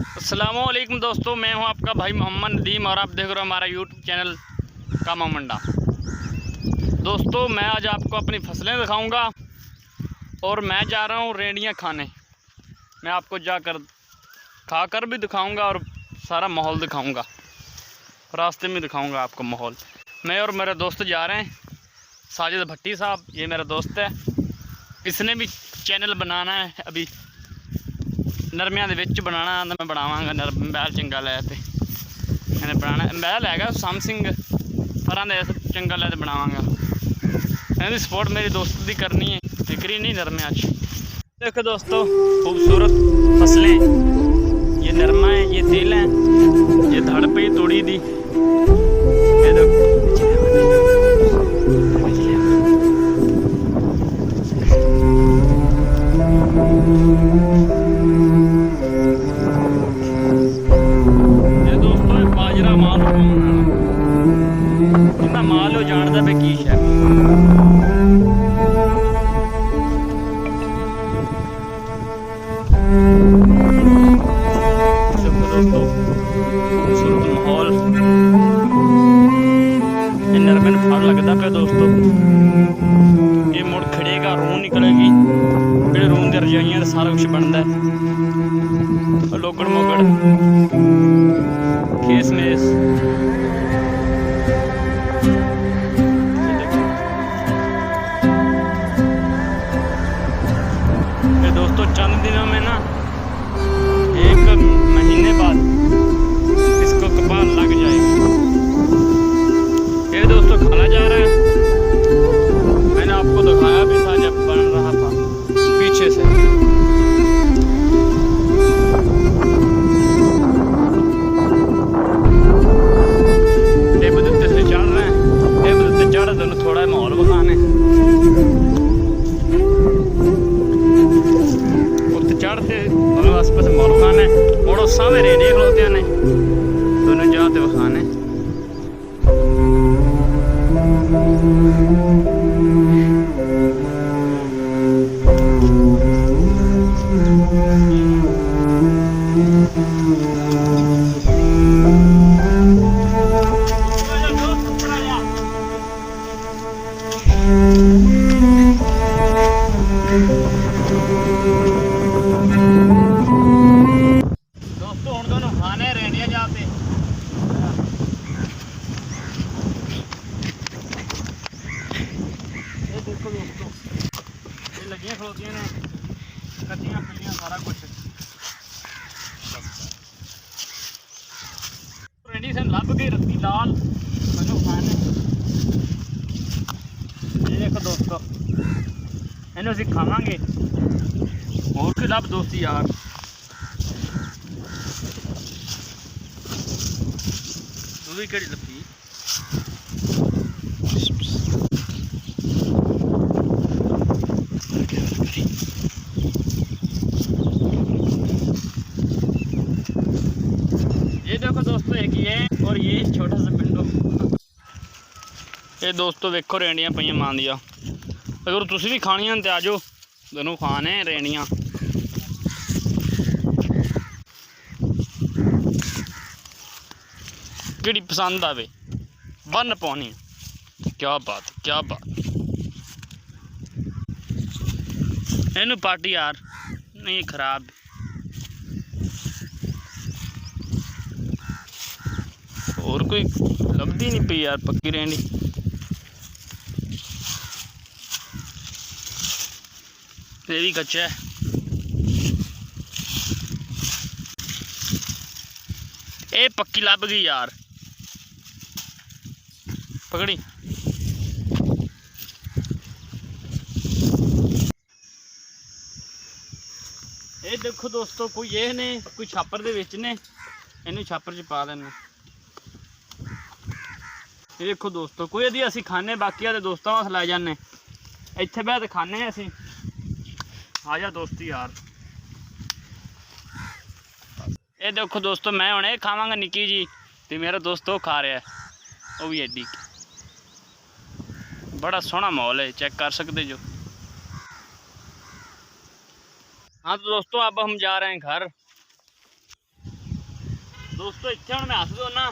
अस्सलाम वालेकुम दोस्तों, मैं हूं आपका भाई मोहम्मद नदीम और आप देख रहे हो हमारा यूट्यूब चैनल कामा मंडा। दोस्तों मैं आज आपको अपनी फसलें दिखाऊंगा और मैं जा रहा हूं रेंडियां खाने। मैं आपको जाकर खाकर भी दिखाऊंगा और सारा माहौल दिखाऊंगा, रास्ते में दिखाऊंगा आपको माहौल। मैं और मेरे दोस्त जा रहे हैं, साजिद भट्टी साहब, ये मेरा दोस्त है। इसने भी चैनल बनाना है, अभी नरमियां दे विच बनाना, मैं बनावांगा। बैल चंगा लै ते मैंने बनाना बैल हैगा सैमसंग पर चंगा लै ते बनावांगा। इहदी सपोर्ट मेरी दोस्त दी करनी है, फिक्री नहीं नरमियां च। देखो दोस्तों खूबसूरत फसलें, ये नरमा है, ये तिल है, ये धड़ पे तोड़ी दी, ये देखो। माल हो जानता भी की है। दोस्तों खूबसूरत माहौल, नरमे फल लगता पे दोस्तों। ये मुड़ खड़ेगा, रूह निकलेगी, फिर रूह की रजाइयां सारा कुछ बनता है। लोगड़ मोगड़ खेस मेस दोस्तों चंद दिनों में ना, एक महीने बाद इसको कपाल लग जाएगी। ये दोस्तों खाना जा रहा है, मैंने आपको दिखाया भी था जब बन रहा था पीछे से। टेबल उत्ते से चढ़ रहे हैं, टेबल उत्ते चढ़ दोनों थोड़ा माहौल बखाने चढ़ते आस पास माहौल खाने और सामने रेडियो खलोते ने दोनों जाते बखाने। देखो दोस्तों ये लगियां खलोतियां ने, कच्चियां पिलियां सारा कुछ रेडी से लभ गई रत्ती लाल मैनू खाने। ये देखो दोस्तों इन्हू असीं खावांगे, होर कोई लभ दोस्ती यार। तू भी केड़ी लभी? ये देखो दोस्तों एक ये और ये छोटा सा पिंडो। ये दोस्तों देखो रेंडियां पईयां मां दियां, अगर तुसीं भी खानियां ते आ जाओ, दोनों खाने रेंडियां। केड़ी पसंद आवे बन पानी, क्या बात क्या बात। इनू पार्टी यार नहीं खराब, और कोई लभदी नहीं पई यार पक्की रेंडी। ये भी कच्चा है, ये पक्की लभ गई यार, पकड़ी। ये देखो दोस्तों कोई ये ने कोई छापर दे विच ने, इन्हू छापर च पा देना। ये देखो दोस्तों कोई यदि असी खाने, बाकी आदे दोस्तों वास्ते लै जाने, इत्थे बैठ के खाने असी। आ जा दोस्ती यार। ये देखो दोस्तों मैं हुणे खावांगा निक्की जी, ते मेरा दोस्त वो खा रहा है, वो भी एडी। बड़ा सोहना माहौल है, चेक कर सकते जो। हाँ तो दोस्तों अब हम जा रहे हैं घर। दोस्तों इत्थे हुण मैं हस दो ना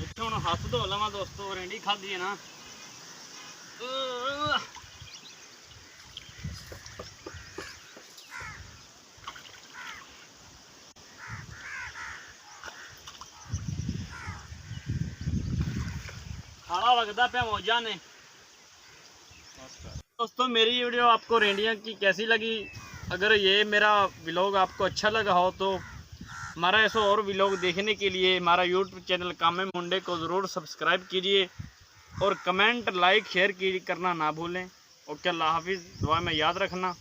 इत्थे हुण हस दो लवां दोस्तों रेंडी खाधी है ना खाना लगता पे मौजा ने। दोस्तों मेरी वीडियो आपको रेंडियाँ की कैसी लगी? अगर ये मेरा व्लॉग आपको अच्छा लगा हो तो हमारा ऐसा और व्लॉग देखने के लिए हमारा यूट्यूब चैनल कामे मुंडे को ज़रूर सब्सक्राइब कीजिए और कमेंट लाइक शेयर करना ना भूलें। ओके, अल्लाह हाफिज़, दुआ में याद रखना।